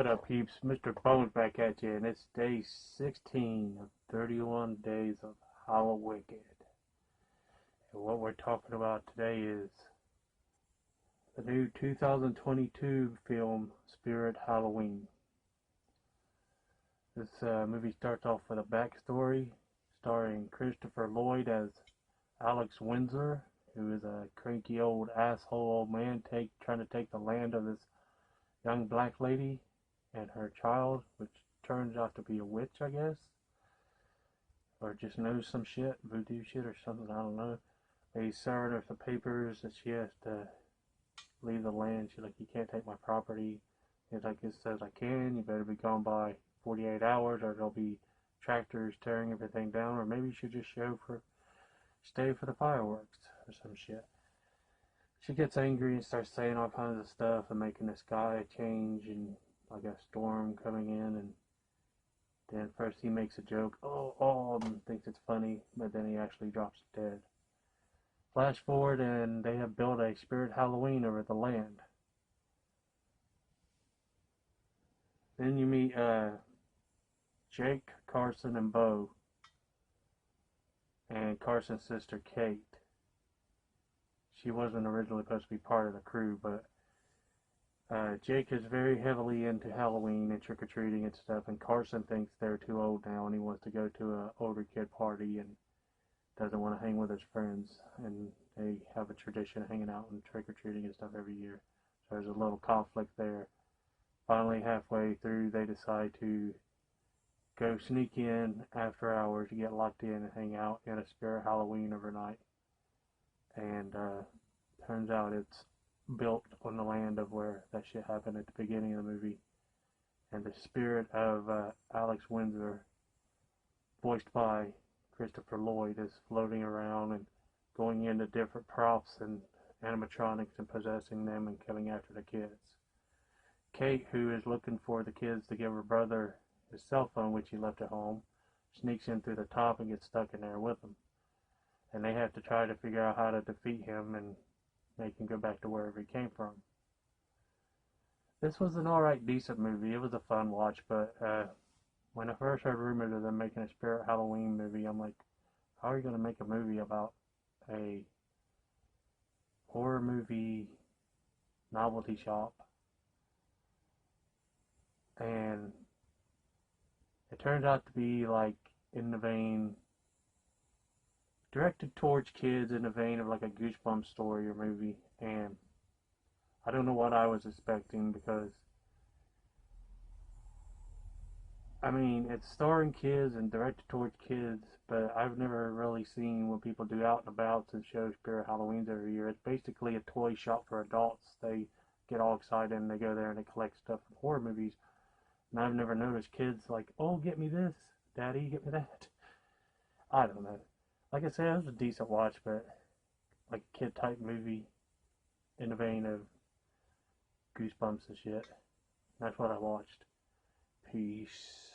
What up, peeps? Mr.Bones back at you, and it's day 16 of 31 Days of Hallowicked. And what we're talking about today is the new 2022 film, Spirit Halloween. This movie starts off with a backstory starring Christopher Lloyd as Alex Windsor, who is a cranky old asshole old man trying to take the land of this young black lady and her child, which turns out to be a witch, I guess, or just knows some shit, voodoo shit or something, I don't know. He's serving her some papers that she has to leave the land. She's like, you can't take my property. He's like, it says I can, you better be gone by 48 hours or there'll be tractors tearing everything down, or maybe you should just stay for the fireworks or some shit. She gets angry and starts saying all kinds of stuff and making the sky change and like a storm coming in, and then first he makes a joke, and thinks it's funny, but then he actually drops dead. Flash forward and they have built a Spirit Halloween over the land. Then you meet Jake, Carson, and Bo, and Carson's sister Kate. She wasn't originally supposed to be part of the crew, but Jake is very heavily into Halloween and trick-or-treating and stuff, and Carson thinks they're too old now and he wants to go to an older kid party and doesn't want to hang with his friends, and they have a tradition of hanging out and trick-or-treating and stuff every year. So there's a little conflict there. Finally, halfway through, they decide to go sneak in after hours to get locked in and hang out in a Spirit Halloween overnight. And turns out it's built on the land of where that shit happened at the beginning of the movie. And the spirit of Alex Windsor, voiced by Christopher Lloyd, is floating around and going into different props and animatronics and possessing them and coming after the kids. Kate, who is looking for the kids to give her brother his cell phone, which he left at home, sneaks in through the top and gets stuck in there with them. And they have to try to figure out how to defeat him and make him go back to wherever he came from. This was an alright, decent movie. It was a fun watch, but when I first heard rumors of them making a Spirit Halloween movie, I'm like, how are you going to make a movie about a horror movie novelty shop? And it turns out to be like in the vein, directed towards kids, in the vein of like a Goosebumps story or movie, and I don't know what I was expecting, because I mean, it's starring kids and directed towards kids, but I've never really seen what people do out and about to show Spirit Halloweens every year. It's basically a toy shop for adults. They get all excited and they go there and they collect stuff from horror movies, and I've never noticed kids like, oh, get me this, Daddy, get me that. I don't know. Like I said, it was a decent watch, but like a kid-type movie in the vein of Goosebumps and shit. That's what I watched. Peace.